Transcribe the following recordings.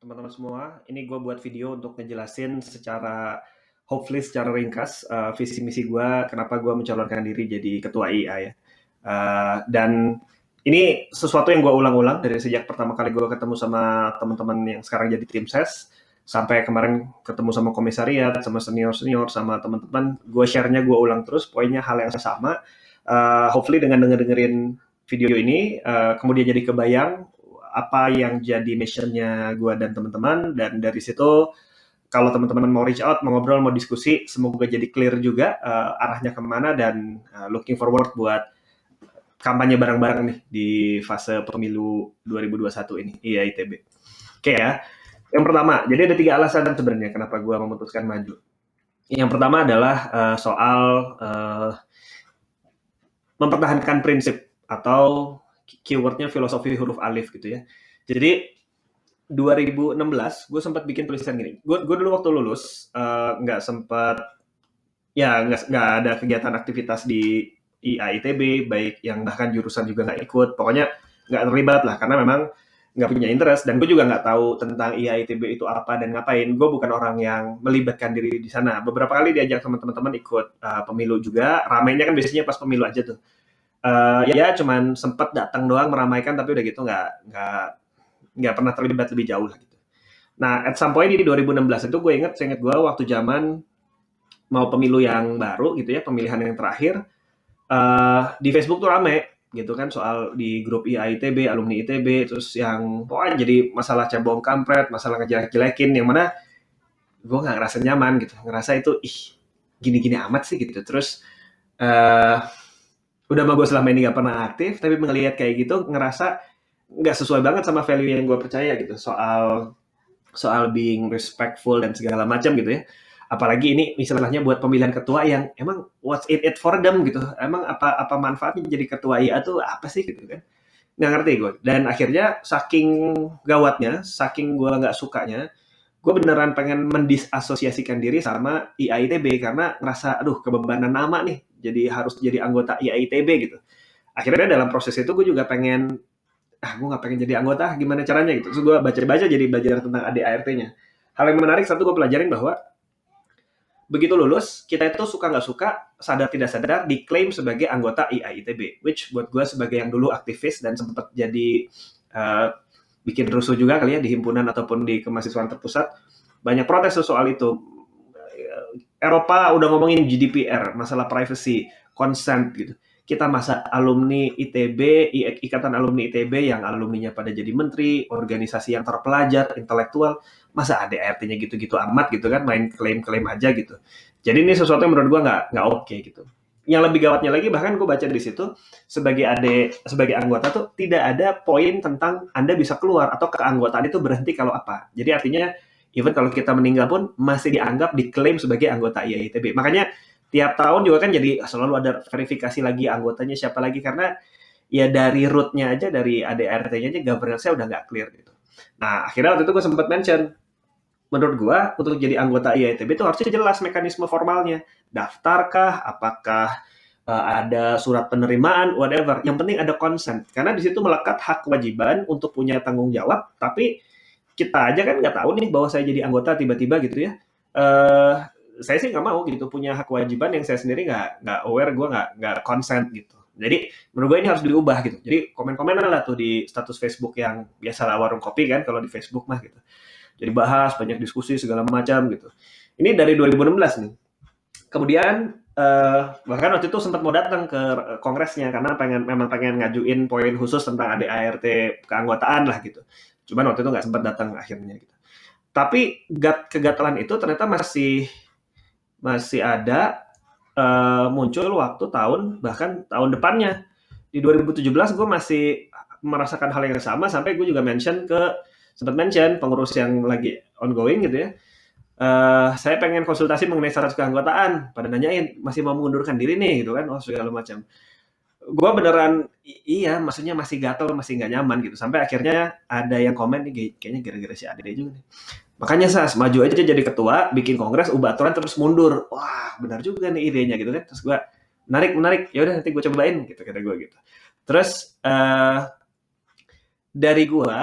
teman-teman semua. Ini gue buat video untuk ngejelasin secara hopefully secara ringkas visi misi gue kenapa gue mencalonkan diri jadi ketua IA ya. Dan ini sesuatu yang gue ulang-ulang dari sejak pertama kali gue ketemu sama teman-teman yang sekarang jadi tim ses sampai kemarin ketemu sama komisariat, sama senior-senior, sama teman-teman. Gue share-nya gue ulang terus, poinnya hal yang sama. Hopefully dengan dengerin video ini, kemudian jadi kebayang apa yang jadi mission-nya gue dan teman-teman, dan dari situ kalau teman-teman mau reach out, mau ngobrol, mau diskusi, semoga jadi clear juga arahnya kemana, dan looking forward buat kampanye bareng-bareng nih di fase pemilu 2021 ini, IAITB. Oke ya, yang pertama, jadi ada 3 alasan sebenarnya kenapa gue memutuskan maju. Yang pertama adalah soal mempertahankan prinsip atau keywordnya filosofi huruf alif gitu ya. Jadi 2016 gue sempat bikin tulisan gini. Gue dulu waktu lulus nggak sempat ya nggak ada kegiatan aktivitas di IAITB, baik yang bahkan jurusan juga nggak ikut. Pokoknya nggak terlibat lah karena memang nggak punya interest, dan gue juga nggak tahu tentang IAITB itu apa dan ngapain. Gue bukan orang yang melibatkan diri di sana. Beberapa kali diajak sama teman-teman ikut pemilu juga. Ramainya kan biasanya pas pemilu aja tuh. Ya cuman sempat datang doang meramaikan, tapi udah gitu nggak pernah terlibat lebih jauh lah gitu. Nah, at some point di 2016 itu gue saya ingat gue waktu zaman mau pemilu yang baru gitu ya, pemilihan yang terakhir, di Facebook tuh rame gitu kan soal di grup IAITB, alumni ITB, terus yang pokoknya jadi masalah cebong kampret, masalah ngejelek-jelekin, yang mana gue nggak ngerasa nyaman gitu, ngerasa itu gini-gini amat sih gitu. Terus udah mah gue selama ini nggak pernah aktif, tapi melihat kayak gitu ngerasa nggak sesuai banget sama value yang gue percaya gitu, soal being respectful dan segala macam gitu ya. Apalagi ini istilahnya buat pemilihan ketua yang emang what's in it for them gitu. Emang apa manfaatnya jadi ketua IA tuh apa sih gitu kan. Nggak ngerti gue. Dan akhirnya saking gawatnya, saking gue nggak sukanya, gue beneran pengen mendisasosiasikan diri sama IAITB karena ngerasa aduh kebebanan nama nih. Jadi harus jadi anggota IAITB gitu. Akhirnya dalam proses itu gue juga pengen gue nggak pengen jadi anggota, gimana caranya gitu. Terus gue baca-baca jadi belajar tentang ADART-nya. Hal yang menarik satu gue pelajarin bahwa begitu lulus, kita itu suka nggak suka, sadar tidak sadar, diklaim sebagai anggota IAITB. Which buat gue sebagai yang dulu aktivis dan sempat jadi bikin rusuh juga kali ya di himpunan ataupun di kemahasiswaan terpusat, banyak protes soal itu. Eropa udah ngomongin GDPR, masalah privacy, consent gitu. Kita masa alumni ITB, Ikatan Alumni ITB yang alumninya pada jadi menteri, organisasi yang terpelajar, intelektual, masa ADART-nya gitu-gitu amat gitu kan, main klaim-klaim aja gitu. Jadi ini sesuatu yang menurut gue nggak oke gitu. Yang lebih gawatnya lagi, bahkan gue baca di situ, sebagai anggota tuh tidak ada poin tentang Anda bisa keluar atau keanggotaan itu berhenti kalau apa. Jadi artinya even kalau kita meninggal pun masih dianggap diklaim sebagai anggota IAITB. Makanya tiap tahun juga kan jadi selalu ada verifikasi lagi anggotanya siapa lagi, karena ya dari root-nya aja, dari ADRT-nya aja governance-nya udah nggak clear gitu. Nah, akhirnya waktu itu gue sempat mention, menurut gue untuk jadi anggota IAITB itu harusnya jelas mekanisme formalnya. Daftarkah, apakah ada surat penerimaan, whatever. Yang penting ada consent. Karena di situ melekat hak kewajiban untuk punya tanggung jawab, tapi kita aja kan nggak tahu nih bahwa saya jadi anggota tiba-tiba gitu ya. Saya sih nggak mau gitu punya hak kewajiban yang saya sendiri nggak aware, gue nggak consent gitu. Jadi menurut gue ini harus diubah gitu. Jadi komen-komenan lah tuh di status Facebook yang biasalah warung kopi kan kalau di Facebook mah gitu. Jadi bahas banyak diskusi segala macam gitu. Ini dari 2016 nih. Kemudian bahkan waktu itu sempat mau datang ke kongresnya karena memang pengen ngajuin poin khusus tentang ADART keanggotaan lah gitu. Cuman waktu itu nggak sempat datang akhirnya gitu. Tapi kegatalan itu ternyata masih ada muncul waktu bahkan tahun depannya. Di 2017 gue masih merasakan hal yang sama, sampai gue juga sempat mention pengurus yang lagi ongoing gitu ya. Saya pengen konsultasi mengenai syarat keanggotaan. Pada nanyain, masih mau mengundurkan diri nih gitu kan, segala macam. Gue beneran iya, maksudnya masih gatel, masih nggak nyaman gitu. Sampai akhirnya ada yang komen nih, kayaknya gara-gara si Ade juga nih. Makanya Sas, maju aja jadi ketua, bikin kongres, ubah aturan terus mundur. Wah, benar juga nih idenya gitu kan. Terus gue menarik. Ya udah nanti gue cobain gitu, kata gue gitu. Terus dari gue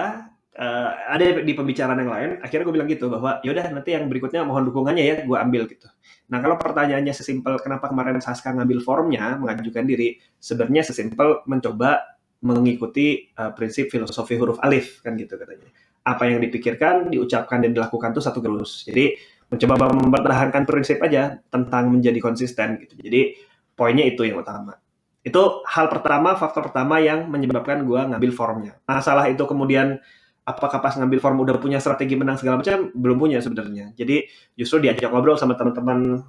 ada di pembicaraan yang lain, akhirnya gue bilang gitu bahwa yaudah nanti yang berikutnya mohon dukungannya ya, gue ambil gitu. Nah kalau pertanyaannya sesimpel kenapa kemarin Saska ngambil formnya mengajukan diri, sebenarnya sesimpel mencoba mengikuti prinsip filosofi huruf alif kan gitu katanya. Apa yang dipikirkan, diucapkan dan dilakukan tuh satu gerus. Jadi mencoba mempertahankan prinsip aja tentang menjadi konsisten gitu. Jadi poinnya itu yang utama. Itu hal pertama, faktor pertama yang menyebabkan gue ngambil formnya. Masalah itu kemudian apakah pas ngambil form udah punya strategi menang segala macam, belum punya sebenarnya. Jadi justru diajak ngobrol sama teman-teman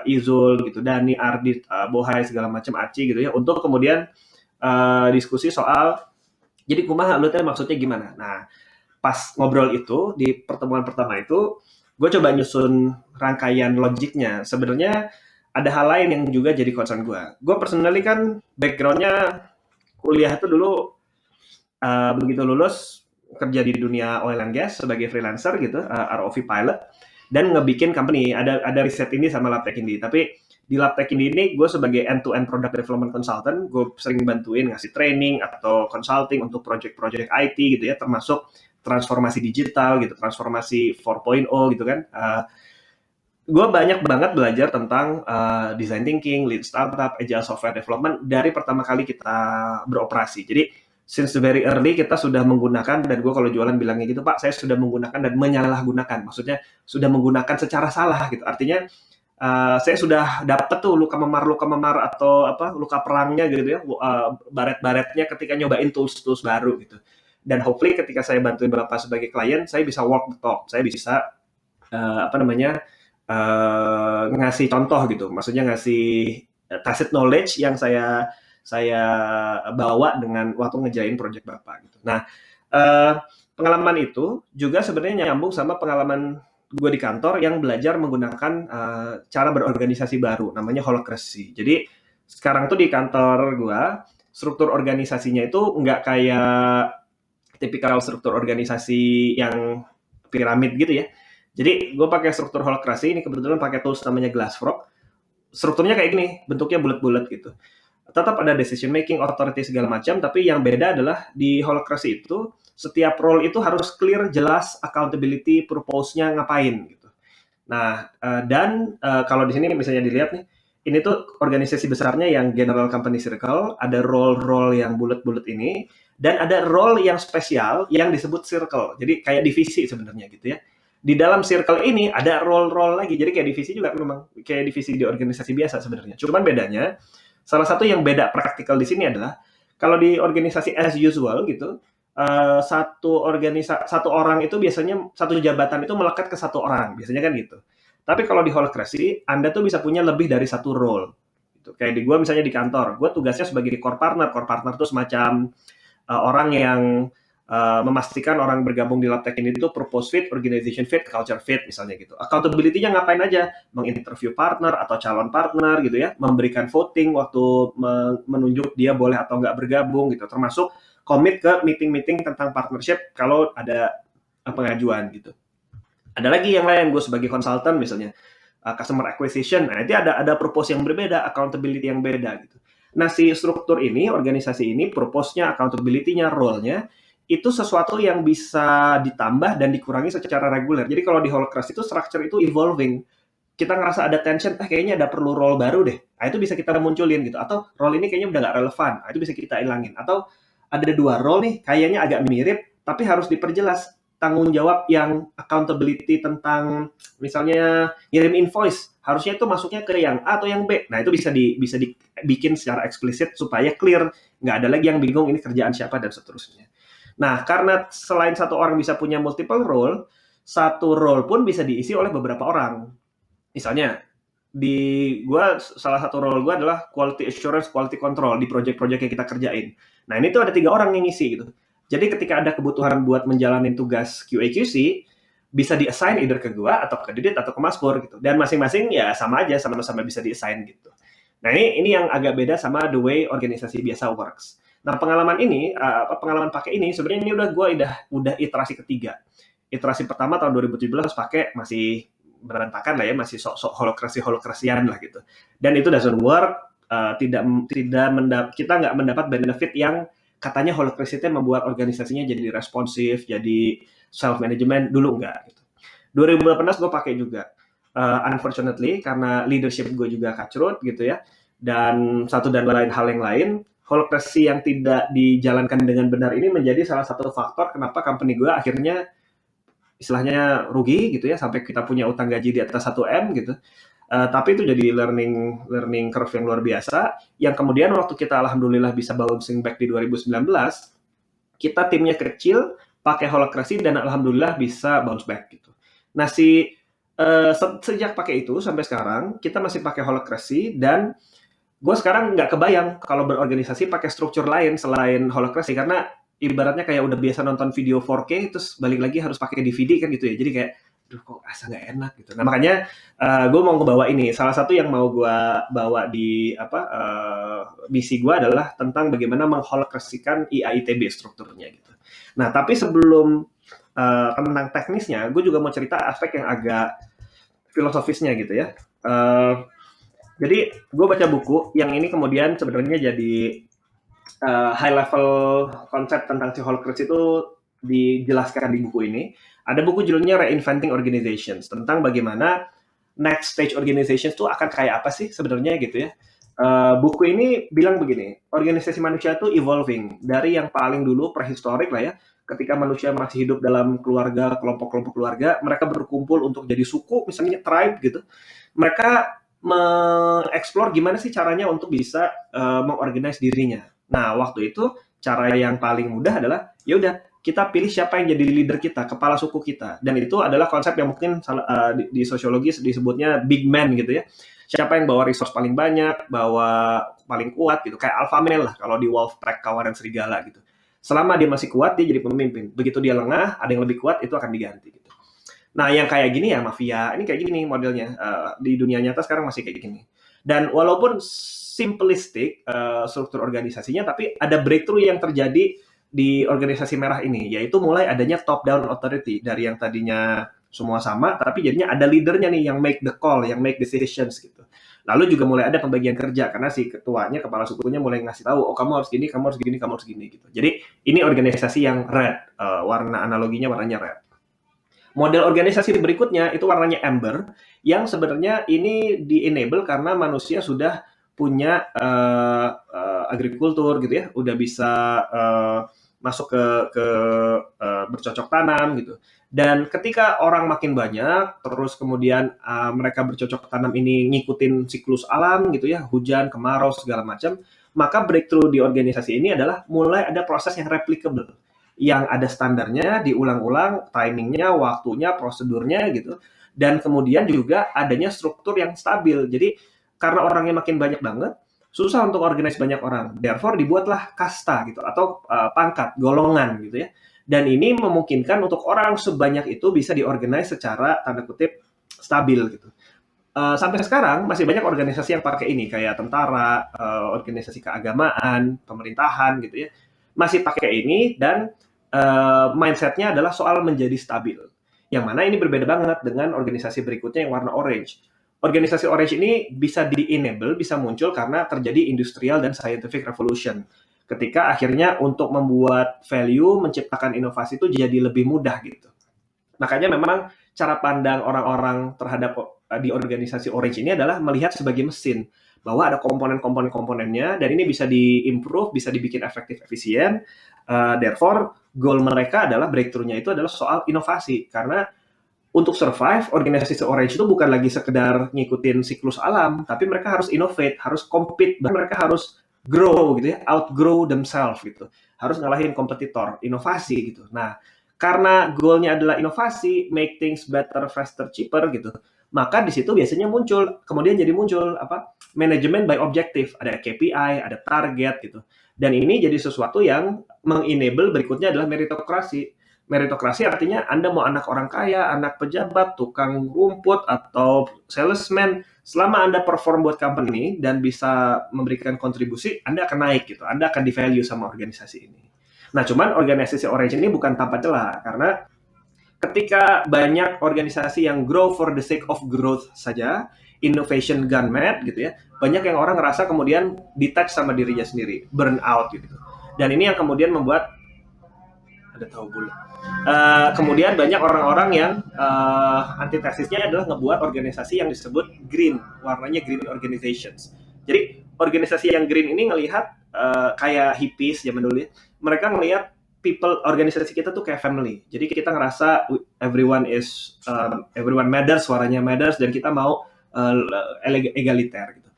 Izul gitu, Dani, Ardit, Bohai segala macam, Aci gitu ya, untuk kemudian diskusi soal jadi kumaha lu teh maksudnya gimana. Nah, pas ngobrol itu di pertemuan pertama itu gue coba nyusun rangkaian logiknya. Sebenarnya ada hal lain yang juga jadi concern gue. Gue personally kan backgroundnya kuliah itu dulu begitu lulus kerja di dunia oil and gas sebagai freelancer gitu, ROV pilot, dan ngebikin company. Ada riset ini sama Labtech Indi. Tapi di Labtech Indi ini gue sebagai end-to-end product development consultant, gue sering bantuin ngasih training atau consulting untuk project-project IT gitu ya, termasuk transformasi digital gitu, transformasi 4.0 gitu kan. Gue banyak banget belajar tentang design thinking, lean startup, agile software development dari pertama kali kita beroperasi. Jadi since the very early kita sudah menggunakan, dan gue kalau jualan bilangnya gitu, Pak, saya sudah menggunakan dan menyalahgunakan. Maksudnya sudah menggunakan secara salah gitu. Artinya saya sudah dapat tuh luka memar atau apa luka perangnya gitu ya, baret-baretnya ketika nyobain tools-tools baru gitu. Dan hopefully ketika saya bantuin Bapak sebagai klien, saya bisa walk the talk, saya bisa apa namanya ngasih contoh gitu, maksudnya ngasih tacit knowledge yang saya bawa dengan waktu ngejain project Bapak gitu. Nah, eh, pengalaman itu juga sebenarnya nyambung sama pengalaman gue di kantor yang belajar menggunakan cara berorganisasi baru, namanya holacracy. Jadi sekarang tuh di kantor gue, struktur organisasinya itu nggak kayak tipikal struktur organisasi yang piramid gitu ya. Jadi gue pakai struktur holacracy ini, kebetulan pakai tools namanya Glassfrog. Strukturnya kayak gini, bentuknya bulat-bulat gitu. Tetap ada decision making, authority segala macam, tapi yang beda adalah di holacracy itu setiap role itu harus clear, jelas, accountability, purpose-nya ngapain gitu. Nah, kalau di sini misalnya dilihat nih, ini tuh organisasi besarnya yang general company circle, ada role-role yang bulat-bulat ini, dan ada role yang spesial yang disebut circle. Jadi kayak divisi sebenarnya gitu ya. Di dalam circle ini ada role-role lagi. Jadi kayak divisi juga memang kayak divisi di organisasi biasa sebenarnya. Cuman bedanya, salah satu yang beda praktikal di sini adalah kalau di organisasi as usual gitu, satu orang itu biasanya satu jabatan itu melekat ke satu orang, biasanya kan gitu. Tapi kalau di holacracy, Anda tuh bisa punya lebih dari satu role. Gitu. Kayak di gua misalnya di kantor, gua tugasnya sebagai core partner. Core partner itu semacam orang yang memastikan orang bergabung di Labtech ini itu purpose fit, organization fit, culture fit misalnya gitu. Accountability-nya ngapain aja? Menginterview partner atau calon partner gitu ya, memberikan voting waktu menunjuk dia boleh atau nggak bergabung gitu, termasuk komit ke meeting-meeting tentang partnership kalau ada pengajuan gitu. Ada lagi yang lain, gue sebagai konsultan misalnya, customer acquisition, nah nanti ada purpose yang berbeda, accountability yang beda gitu. Nah si struktur ini, organisasi ini, purpose-nya, accountability-nya, role-nya, itu sesuatu yang bisa ditambah dan dikurangi secara reguler. Jadi kalau di holacracy itu structure itu evolving. Kita ngerasa ada tension, kayaknya ada perlu role baru deh. Nah, itu bisa kita munculin gitu. Atau role ini kayaknya udah nggak relevan. Nah, itu bisa kita ilangin. Atau ada dua role nih, kayaknya agak mirip, tapi harus diperjelas tanggung jawab yang accountability tentang misalnya ngirim invoice. Harusnya itu masuknya ke yang A atau yang B. Nah, itu bisa dibikin secara eksplisit supaya clear. Nggak ada lagi yang bingung ini kerjaan siapa dan seterusnya. Nah, karena selain satu orang bisa punya multiple role, satu role pun bisa diisi oleh beberapa orang. Misalnya, salah satu role gue adalah quality assurance, quality control di project-project yang kita kerjain. Nah, ini tuh ada 3 orang yang ngisi gitu. Jadi ketika ada kebutuhan buat menjalani tugas QA/QC, bisa di-assign either ke gue atau ke Didit atau ke Mas Pur gitu. Dan masing-masing ya sama aja, sama-sama bisa di-assign gitu. Nah, ini yang agak beda sama the way organisasi biasa works. Nah, pengalaman pakai ini sebenarnya ini udah iterasi ketiga. Iterasi pertama tahun 2017 pakai masih berantakan lah ya, masih sok-sok holokrasian lah gitu. Dan itu doesn't work, kita nggak mendapat benefit yang katanya holacracy itu membuat organisasinya jadi responsif, jadi self management. Dulu enggak gitu. 2018 gue pakai juga. Unfortunately karena leadership gue juga kacrut gitu ya, dan satu dan lain hal yang lain, holacracy yang tidak dijalankan dengan benar ini menjadi salah satu faktor kenapa company gue akhirnya istilahnya rugi gitu ya, sampai kita punya utang gaji di atas 1 M gitu. Tapi itu jadi learning curve yang luar biasa, yang kemudian waktu kita alhamdulillah bisa bouncing back di 2019, kita timnya kecil, pakai holacracy dan alhamdulillah bisa bounce back gitu. Nah sejak pakai itu sampai sekarang kita masih pakai holacracy, dan gue sekarang nggak kebayang kalau berorganisasi pakai struktur lain selain holacracy, karena ibaratnya kayak udah biasa nonton video 4K terus balik lagi harus pakai DVD kan gitu ya, jadi kayak aduh kok asa nggak enak gitu. Nah makanya gue mau ngebawa ini, salah satu yang mau gue bawa di misi gue adalah tentang bagaimana mengholacracykan IAITB strukturnya gitu. Nah tapi sebelum tentang teknisnya, gue juga mau cerita aspek yang agak filosofisnya gitu ya. Jadi gue baca buku yang ini kemudian sebenarnya jadi high level konsep tentang si holacracy itu dijelaskan di buku ini. Ada buku judulnya Reinventing Organizations, tentang bagaimana next stage organizations itu akan kayak apa sih sebenarnya gitu ya. Buku ini bilang begini, organisasi manusia itu evolving dari yang paling dulu prehistorik lah ya, ketika manusia masih hidup dalam keluarga, kelompok-kelompok keluarga, mereka berkumpul untuk jadi suku, misalnya tribe gitu. Mereka mengeksplor gimana sih caranya untuk bisa mengorganize dirinya. Nah, waktu itu cara yang paling mudah adalah ya udah kita pilih siapa yang jadi leader kita, kepala suku kita. Dan itu adalah konsep yang mungkin di sosiologi disebutnya big man gitu ya. Siapa yang bawa resource paling banyak, bawa paling kuat gitu, kayak alpha male lah kalau di wolf pack kawanan serigala gitu. Selama dia masih kuat, dia jadi pemimpin. Begitu dia lengah, ada yang lebih kuat, itu akan diganti gitu. Nah, yang kayak gini ya mafia, ini kayak gini modelnya. Di dunia nyata sekarang masih kayak gini. Dan walaupun simplistik struktur organisasinya, tapi ada breakthrough yang terjadi di organisasi merah ini, yaitu mulai adanya top down authority, dari yang tadinya semua sama, tapi jadinya ada leadernya nih yang make the call, yang make decisions gitu. Lalu juga mulai ada pembagian kerja, karena si ketuanya, kepala sukunya mulai ngasih tahu, oh kamu harus gini, kamu harus gini, kamu harus gini gitu. Jadi ini organisasi yang red, warna analoginya warnanya red. Model organisasi berikutnya itu warnanya amber, yang sebenarnya ini di-enable karena manusia sudah punya agrikultur gitu ya, udah bisa masuk ke bercocok tanam gitu. Dan ketika orang makin banyak, terus kemudian mereka bercocok tanam ini ngikutin siklus alam gitu ya, hujan, kemarau, segala macam, maka breakthrough di organisasi ini adalah mulai ada proses yang replicable, yang ada standarnya, diulang-ulang, timingnya, waktunya, prosedurnya gitu. Dan kemudian juga adanya struktur yang stabil. Jadi karena orangnya makin banyak banget, susah untuk organize banyak orang. Therefore dibuatlah kasta gitu, atau pangkat, golongan gitu ya. Dan ini memungkinkan untuk orang sebanyak itu bisa diorganize secara tanda kutip stabil gitu. Sampai sekarang masih banyak organisasi yang pakai ini, kayak tentara, organisasi keagamaan, pemerintahan gitu ya, masih pakai ini, dan mindsetnya adalah soal menjadi stabil. Yang mana ini berbeda banget dengan organisasi berikutnya yang warna orange. Organisasi orange ini bisa di-enable, bisa muncul karena terjadi industrial dan scientific revolution. Ketika akhirnya untuk membuat value, menciptakan inovasi itu jadi lebih mudah gitu. Makanya memang cara pandang orang-orang terhadap di organisasi orange ini adalah melihat sebagai mesin, bahwa ada komponen-komponennya, dan ini bisa di-improve, bisa dibikin efektif, efisien. Therefore, goal mereka adalah breakthrough-nya itu adalah soal inovasi. Karena untuk survive, organisasi orange itu bukan lagi sekedar ngikutin siklus alam, tapi mereka harus innovate, harus compete, bahkan mereka harus grow gitu ya, outgrow themselves gitu. Harus ngalahin kompetitor, inovasi gitu. Nah, karena goalnya adalah inovasi, make things better, faster, cheaper gitu, maka di situ biasanya muncul, kemudian jadi muncul manajemen by objective, ada KPI, ada target gitu. Dan ini jadi sesuatu yang mengenable berikutnya adalah meritokrasi. Meritokrasi artinya Anda mau anak orang kaya, anak pejabat, tukang rumput, atau salesman, selama Anda perform buat company dan bisa memberikan kontribusi, Anda akan naik gitu. Anda akan di-value sama organisasi ini. Nah, cuman organisasi orange ini bukan tanpa celah, karena ketika banyak organisasi yang grow for the sake of growth saja, innovation gone mad gitu ya, banyak yang orang ngerasa kemudian detach sama dirinya sendiri, burn out gitu. Dan ini yang kemudian membuat ada tahu bulu. Kemudian banyak orang-orang yang antitesisnya adalah ngebuat organisasi yang disebut green, warnanya green organizations. Jadi organisasi yang green ini ngelihat kayak hippies zaman dulu ya, mereka ngelihat people organisasi kita tuh kayak family. Jadi kita ngerasa everyone matters, suaranya matters, dan kita mau egaliter gitu.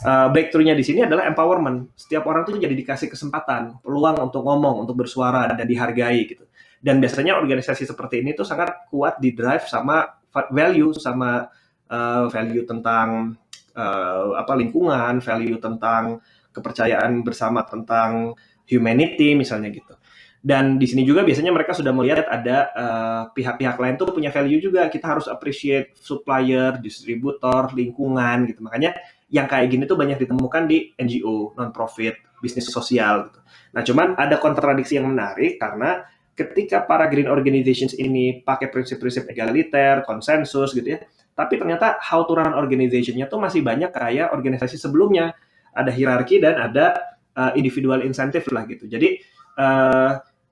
Breakthrough-nya di sini adalah empowerment. Setiap orang tuh jadi dikasih kesempatan, peluang untuk ngomong, untuk bersuara dan dihargai gitu. Dan biasanya organisasi seperti ini tuh sangat kuat di drive sama value, sama value tentang lingkungan, value tentang kepercayaan bersama tentang humanity misalnya gitu. Dan di sini juga biasanya mereka sudah melihat ada pihak-pihak lain tuh punya value juga. Kita harus appreciate supplier, distributor, lingkungan gitu. Makanya yang kayak gini tuh banyak ditemukan di NGO, non-profit, bisnis sosial gitu. Nah, cuman ada kontradiksi yang menarik karena ketika para green organizations ini pakai prinsip-prinsip egaliter, konsensus gitu ya, tapi ternyata how to run organization-nya tuh masih banyak kayak organisasi sebelumnya. Ada hierarki dan ada individual incentive lah gitu. Jadi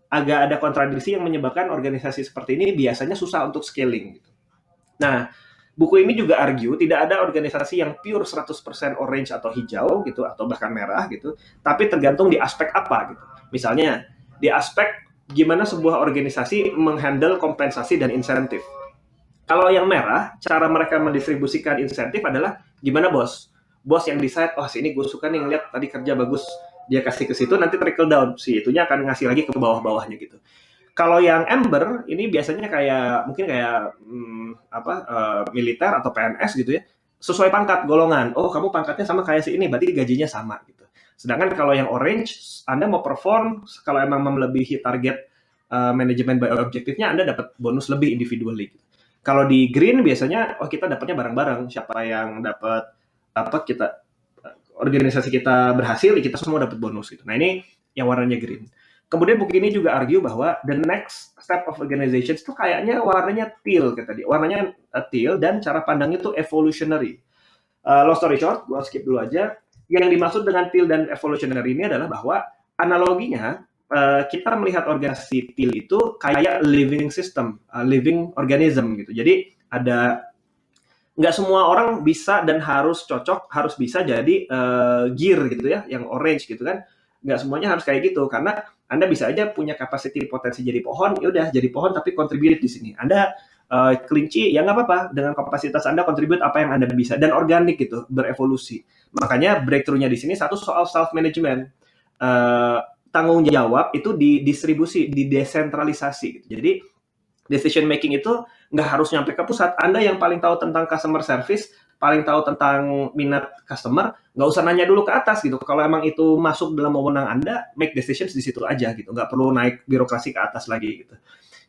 agak ada kontradiksi yang menyebabkan organisasi seperti ini biasanya susah untuk scaling gitu. Nah, buku ini juga argue tidak ada organisasi yang pure 100% orange atau hijau gitu atau bahkan merah gitu, tapi tergantung di aspek apa gitu. Misalnya di aspek gimana sebuah organisasi menghandle kompensasi dan insentif. Kalau yang merah, cara mereka mendistribusikan insentif adalah gimana bos? Bos yang decide, oh sini gue suka nih ngeliat tadi kerja bagus, dia kasih ke situ, nanti trickle down, si itunya akan ngasih lagi ke bawah-bawahnya gitu. Kalau yang Ember ini biasanya kayak mungkin kayak militer atau PNS gitu ya, sesuai pangkat golongan. Oh, kamu pangkatnya sama kayak si ini, berarti gajinya sama gitu. Sedangkan kalau yang orange, Anda mau perform kalau emang melebihi target manajemen by objektifnya, Anda dapat bonus lebih individually gitu. Kalau di green biasanya kita dapatnya bareng-bareng. Siapa yang dapat kita organisasi kita berhasil, kita semua dapat bonus gitu. Nah, ini yang warnanya green. Kemudian buku ini juga argue bahwa the next step of organizations itu kayaknya warnanya teal kata dia. Warnanya teal dan cara pandangnya itu evolutionary. Long story short, gue skip dulu aja. Yang dimaksud dengan teal dan evolutionary ini adalah bahwa analoginya kita melihat organisasi teal itu kayak living system, living organism gitu. Jadi ada nggak semua orang bisa dan harus cocok, harus bisa jadi gear gitu ya, yang orange gitu kan. Nggak semuanya harus kayak gitu, karena Anda bisa aja punya capacity potensi jadi pohon, ya udah jadi pohon tapi contribute di sini. Anda kelinci, ya nggak apa-apa, dengan kapasitas Anda contribute apa yang Anda bisa, dan organik gitu, berevolusi. Makanya breakthrough-nya di sini satu soal self-management. Tanggung jawab itu didistribusi, didesentralisasi gitu. Jadi decision making itu nggak harus nyampe ke pusat. Anda yang paling tahu tentang customer service, paling tahu tentang minat customer, nggak usah nanya dulu ke atas gitu. Kalau emang itu masuk dalam wewenang Anda, make decisions di situ aja gitu. Nggak perlu naik birokrasi ke atas lagi gitu.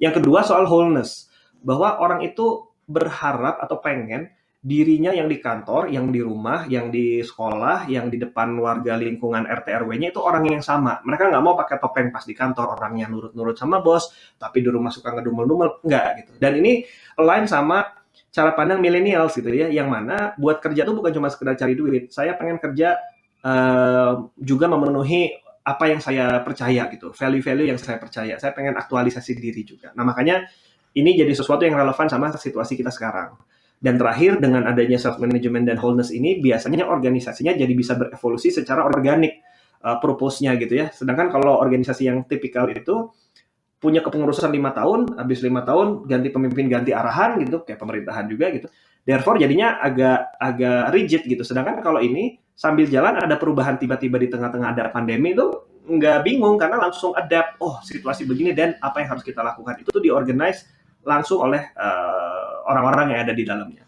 Yang kedua soal wholeness, bahwa orang itu berharap atau pengen dirinya yang di kantor, yang di rumah, yang di sekolah, yang di depan warga lingkungan RT RW-nya itu orang yang sama. Mereka nggak mau pakai topeng pas di kantor, orangnya nurut-nurut sama bos, tapi di rumah suka ngedumel-dumel, enggak gitu. Dan ini align sama cara pandang millennials gitu ya, yang mana buat kerja tuh bukan cuma sekedar cari duit. Saya pengen kerja juga memenuhi apa yang saya percaya gitu, value-value yang saya percaya. Saya pengen aktualisasi diri juga. Nah, makanya ini jadi sesuatu yang relevan sama situasi kita sekarang. Dan terakhir, dengan adanya self-management dan wholeness ini, biasanya organisasinya jadi bisa berevolusi secara organik, purpose-nya gitu ya. Sedangkan kalau organisasi yang tipikal itu, punya kepengurusan 5 tahun, habis 5 tahun ganti pemimpin, ganti arahan gitu, kayak pemerintahan juga gitu. Therefore jadinya agak rigid gitu. Sedangkan kalau ini sambil jalan ada perubahan tiba-tiba di tengah-tengah ada pandemi itu nggak bingung karena langsung adapt. Oh, situasi begini dan apa yang harus kita lakukan itu diorganize langsung oleh orang-orang yang ada di dalamnya.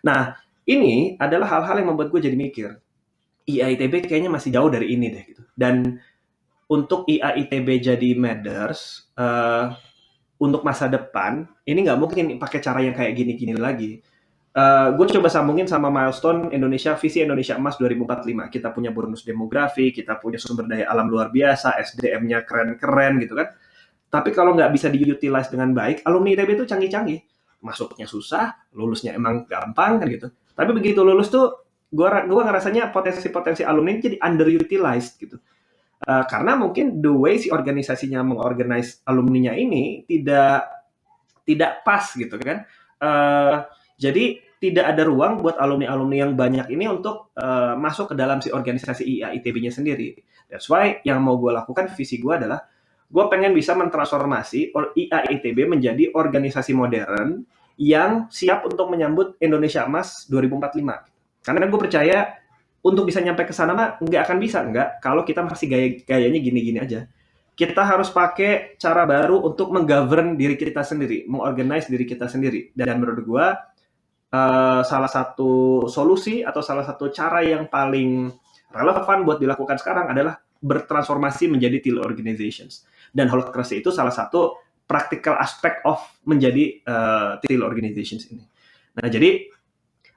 Nah, ini adalah hal-hal yang membuat gue jadi mikir, IAITB kayaknya masih jauh dari ini deh gitu. Dan untuk IAITB jadi matters untuk masa depan, ini nggak mungkin pakai cara yang kayak gini-gini lagi. Gue coba sambungin sama milestone Indonesia, visi Indonesia Emas 2045. Kita punya bonus demografi, kita punya sumber daya alam luar biasa, SDM-nya keren-keren gitu kan. Tapi kalau nggak bisa diutilize dengan baik, alumni ITB itu canggih-canggih. Masuknya susah, lulusnya emang gampang kan gitu. Tapi begitu lulus tuh, gue ngerasanya potensi-potensi alumni jadi underutilized gitu. Karena mungkin the way si organisasinya mengorganize alumninya ini tidak pas gitu kan. Jadi tidak ada ruang buat alumni-alumni yang banyak ini untuk masuk ke dalam si organisasi IAITB-nya sendiri. That's why yang mau gue lakukan, visi gue adalah gue pengen bisa mentransformasi IAITB menjadi organisasi modern yang siap untuk menyambut Indonesia Emas 2045. Karena gue percaya untuk bisa nyampe ke sana mah nggak akan bisa, nggak, kalau kita masih gayanya gini-gini aja. Kita harus pakai cara baru untuk menggovern diri kita sendiri, mengorganize diri kita sendiri. Dan menurut gue, salah satu solusi atau salah satu cara yang paling relevan buat dilakukan sekarang adalah bertransformasi menjadi teal organizations. Dan holacracy itu salah satu practical aspect of menjadi teal organizations ini. Nah, jadi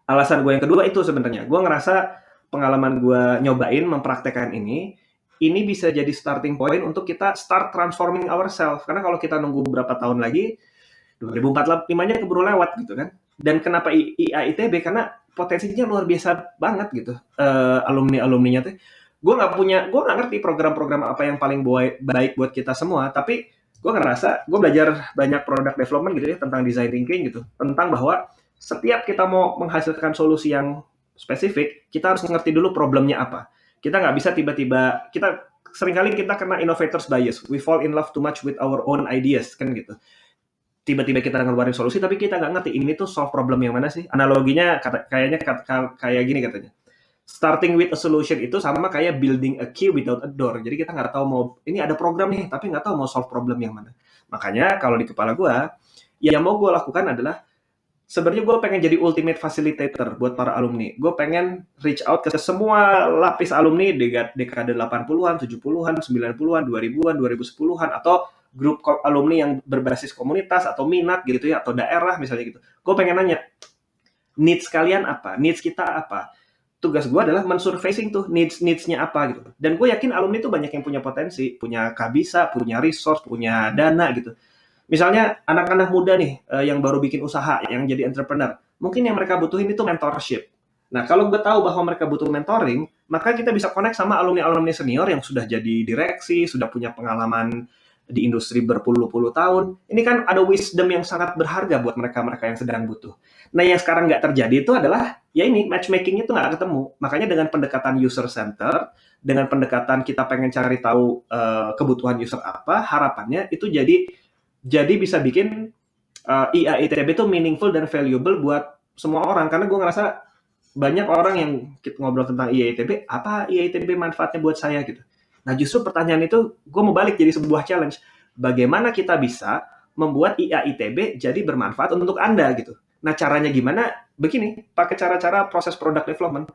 alasan gue yang kedua itu sebenarnya, gue ngerasa pengalaman gue nyobain mempraktekkan ini bisa jadi starting point untuk kita start transforming ourselves. Karena kalau kita nunggu beberapa tahun lagi, 2045-nya keburu lewat gitu kan. Dan kenapa IAITB? Karena potensinya luar biasa banget gitu. Alumni-alumninya tuh. Gue nggak ngerti program-program apa yang paling baik buat kita semua. Tapi gue ngerasa, gue belajar banyak product development gitu ya, tentang design thinking gitu. Tentang bahwa setiap kita mau menghasilkan solusi yang spesifik, kita harus ngerti dulu problemnya apa. Kita nggak bisa tiba-tiba, seringkali kita kena innovators bias. We fall in love too much with our own ideas, kan gitu. Tiba-tiba kita ngeluarin solusi, tapi kita nggak ngerti ini tuh solve problem yang mana sih. Analoginya kayaknya kayak gini katanya. Starting with a solution itu sama kayak building a key without a door. Jadi kita nggak tahu ini ada program nih, tapi nggak tahu mau solve problem yang mana. Makanya kalau di kepala gue, yang mau gue lakukan adalah, sebenarnya gue pengen jadi ultimate facilitator buat para alumni. Gue pengen reach out ke semua lapis alumni dekade 80-an, 70-an, 90-an, 2000-an, 2010-an, atau grup alumni yang berbasis komunitas atau minat gitu ya, atau daerah misalnya gitu. Gue pengen nanya, needs kalian apa? Needs kita apa? Tugas gue adalah mensurfacing tuh needs-nya apa gitu. Dan gue yakin alumni tuh banyak yang punya potensi, punya kabisa, punya resource, punya dana gitu. Misalnya anak-anak muda nih yang baru bikin usaha, yang jadi entrepreneur, mungkin yang mereka butuhin itu mentorship. Nah, kalau gue tahu bahwa mereka butuh mentoring, maka kita bisa connect sama alumni-alumni senior yang sudah jadi direksi, sudah punya pengalaman di industri berpuluh-puluh tahun. Ini kan ada wisdom yang sangat berharga buat mereka-mereka yang sedang butuh. Nah, yang sekarang nggak terjadi itu adalah, ya ini, matchmaking itu nggak ketemu. Makanya dengan pendekatan user center, dengan pendekatan kita pengen cari tahu kebutuhan user apa, harapannya itu jadi bisa bikin IAITB itu meaningful dan valuable buat semua orang. Karena gue ngerasa banyak orang yang kita ngobrol tentang IAITB, apa IAITB manfaatnya buat saya gitu. Nah, justru pertanyaan itu gue mau balik jadi sebuah challenge. Bagaimana kita bisa membuat IAITB jadi bermanfaat untuk Anda gitu. Nah, caranya gimana? Begini, pakai cara-cara proses product development.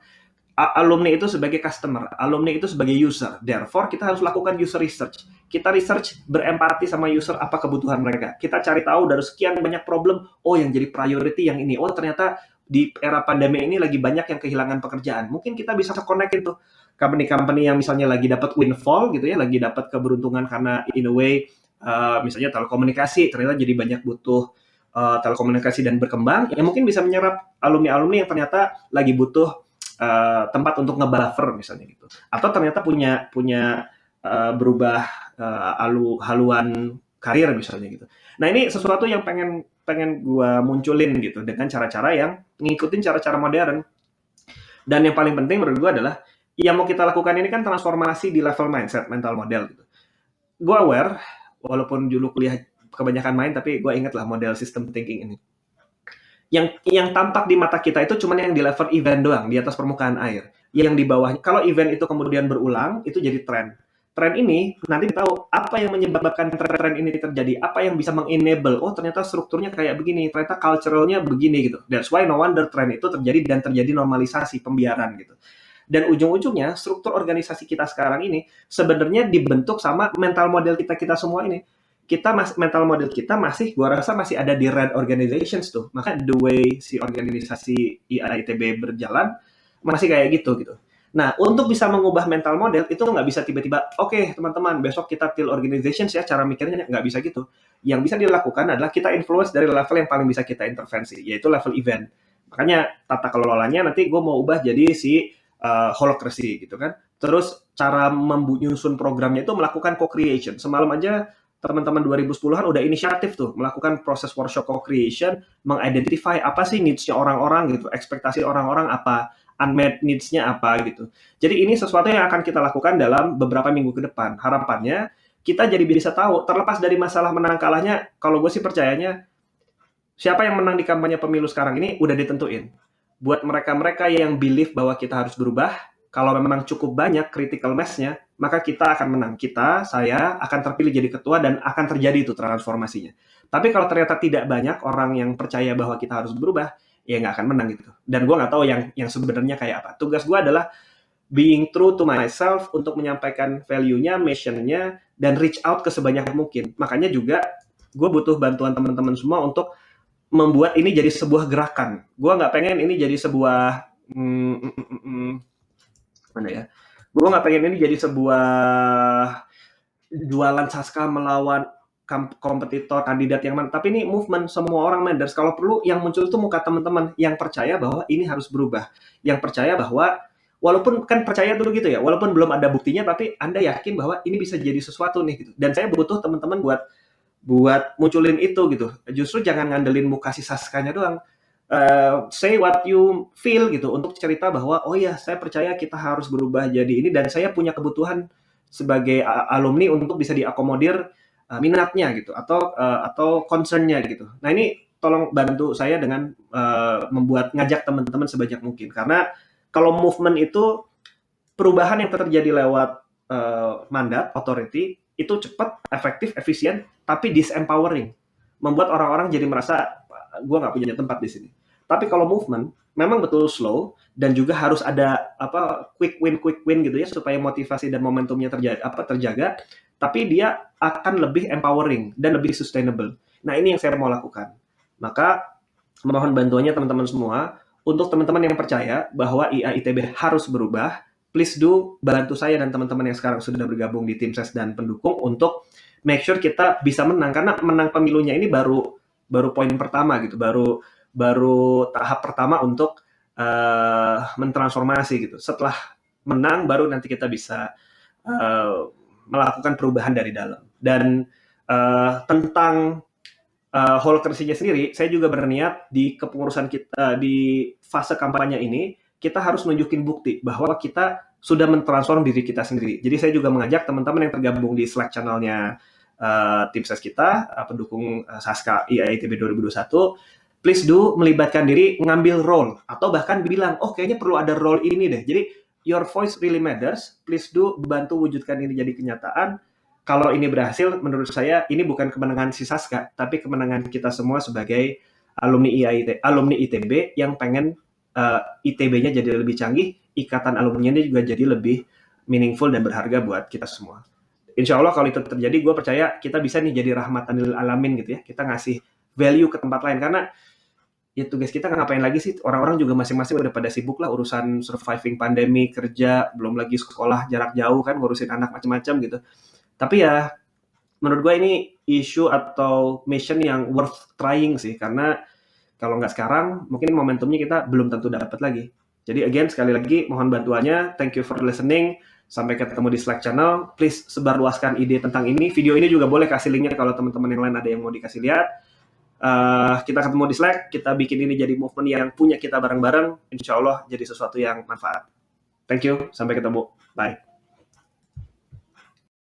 Alumni itu sebagai customer, alumni itu sebagai user. Therefore, kita harus lakukan user research. Kita research, berempati sama user, apa kebutuhan mereka. Kita cari tahu dari sekian banyak problem, oh yang jadi priority yang ini. Oh ternyata di era pandemi ini lagi banyak yang kehilangan pekerjaan. Mungkin kita bisa connect itu company-company yang misalnya lagi dapat windfall gitu ya, lagi dapat keberuntungan karena in a way misalnya telekomunikasi, ternyata jadi banyak butuh telekomunikasi dan berkembang, ya mungkin bisa menyerap alumni-alumni yang ternyata lagi butuh tempat untuk ngebuffer misalnya gitu, atau ternyata punya berubah haluan karir misalnya gitu. Nah, ini sesuatu yang pengen gue munculin gitu dengan cara-cara yang ngikutin cara-cara modern. Dan yang paling penting menurut gue adalah yang mau kita lakukan ini kan transformasi di level mindset, mental model gitu. Gue aware, walaupun dulu kuliah kebanyakan main, tapi gue inget lah model system thinking ini. Yang tampak di mata kita itu cuma yang di level event doang, di atas permukaan air. Yang di bawahnya, kalau event itu kemudian berulang, itu jadi tren. Tren ini nanti tahu apa yang menyebabkan tren ini terjadi, apa yang bisa mengenable. Oh, ternyata strukturnya kayak begini, ternyata culturalnya begini gitu. That's why no wonder tren itu terjadi dan terjadi normalisasi, pembiaran gitu. Dan ujung-ujungnya struktur organisasi kita sekarang ini sebenarnya dibentuk sama mental model kita semua ini. Mental model kita gua rasa masih ada di red organizations tuh. Maka the way si organisasi IAITB berjalan masih kayak gitu. Nah, untuk bisa mengubah mental model itu nggak bisa tiba-tiba, oke, teman-teman, besok kita teal organizations ya, cara mikirnya nggak bisa gitu. Yang bisa dilakukan adalah kita influence dari level yang paling bisa kita intervensi, yaitu level event. Makanya tata kelolanya nanti gue mau ubah jadi si holacracy gitu kan. Terus cara menyusun programnya itu melakukan co-creation. Semalam aja teman-teman 2010-an udah inisiatif tuh melakukan proses workshop co-creation, mengidentify apa sih needs-nya orang-orang gitu, ekspektasi orang-orang apa, unmet needs-nya apa gitu. Jadi ini sesuatu yang akan kita lakukan dalam beberapa minggu ke depan. Harapannya kita jadi bisa tahu, terlepas dari masalah menang kalahnya, kalau gue sih percayanya siapa yang menang di kampanye pemilu sekarang ini udah ditentuin. Buat mereka-mereka yang believe bahwa kita harus berubah, kalau memang cukup banyak critical mass-nya, maka kita akan menang. Saya akan terpilih jadi ketua dan akan terjadi itu transformasinya. Tapi kalau ternyata tidak banyak orang yang percaya bahwa kita harus berubah, ya nggak akan menang gitu. Dan gue nggak tahu yang sebenarnya kayak apa. Tugas gue adalah being true to myself untuk menyampaikan value-nya, mission-nya, dan reach out ke sebanyak mungkin. Makanya juga gue butuh bantuan teman-teman semua untuk membuat ini jadi sebuah gerakan. Gue nggak pengen ini jadi sebuah mana ya? Gue nggak pengen ini jadi sebuah jualan Saska melawan kompetitor kandidat yang mana. Tapi ini movement semua orang matters. Kalau perlu yang muncul itu muka teman-teman yang percaya bahwa ini harus berubah, yang percaya bahwa walaupun kan percaya dulu gitu ya, walaupun belum ada buktinya, tapi Anda yakin bahwa ini bisa jadi sesuatu nih gitu. Dan saya butuh teman-teman buat munculin itu gitu. Justru jangan ngandelin muka si Saskanya doang. Say what you feel gitu untuk cerita bahwa oh ya saya percaya kita harus berubah jadi ini dan saya punya kebutuhan sebagai alumni untuk bisa diakomodir minatnya gitu atau concernnya gitu. Nah ini tolong bantu saya dengan membuat ngajak teman-teman sebanyak mungkin karena kalau movement itu perubahan yang terjadi lewat mandat authority itu cepat, efektif, efisien, tapi disempowering, membuat orang-orang jadi merasa gue nggak punya tempat di sini. Tapi kalau movement memang betul slow dan juga harus ada quick win gitu ya supaya motivasi dan momentumnya terjaga. Tapi dia akan lebih empowering dan lebih sustainable. Nah ini yang saya mau lakukan. Maka mohon bantuannya teman-teman semua untuk teman-teman yang percaya bahwa IAITB harus berubah. Please do bantu saya dan teman-teman yang sekarang sudah bergabung di tim ses dan pendukung untuk make sure kita bisa menang karena menang pemilunya ini baru poin pertama gitu, baru tahap pertama untuk mentransformasi gitu. Setelah menang baru nanti kita bisa melakukan perubahan dari dalam. Dan tentang Holkersinya sendiri, saya juga berniat di kepengurusan kita di fase kampanye ini kita harus nunjukin bukti bahwa kita sudah mentransform diri kita sendiri. Jadi saya juga mengajak teman-teman yang tergabung di Slack channelnya tim ses kita, pendukung Saska IAITB 2021, please do melibatkan diri, ngambil role, atau bahkan bilang, oh kayaknya perlu ada role ini deh. Jadi your voice really matters, please do bantu wujudkan ini jadi kenyataan. Kalau ini berhasil, menurut saya ini bukan kemenangan si Saska, tapi kemenangan kita semua sebagai alumni ITB yang pengen ITB-nya jadi lebih canggih, ikatan alumni-nya juga jadi lebih meaningful dan berharga buat kita semua. Insya Allah kalau itu terjadi, gue percaya kita bisa nih jadi rahmatan lil alamin gitu ya. Kita ngasih value ke tempat lain karena ya tugas kita ngapain lagi sih? Orang-orang juga masing-masing udah pada sibuk lah urusan surviving pandemi, kerja, belum lagi sekolah jarak jauh kan, ngurusin anak macam-macam gitu. Tapi ya menurut gue ini isu atau mission yang worth trying sih karena kalau nggak sekarang mungkin momentumnya kita belum tentu dapat lagi. Jadi again sekali lagi mohon bantuannya. Thank you for listening. Sampai ketemu di Slack channel. Please sebarluaskan ide tentang ini. Video ini juga boleh kasih linknya kalau teman-teman yang lain ada yang mau dikasih lihat. Kita ketemu di Slack. Kita bikin ini jadi movement yang punya kita bareng-bareng. Insya Allah jadi sesuatu yang manfaat. Thank you. Sampai ketemu. Bye.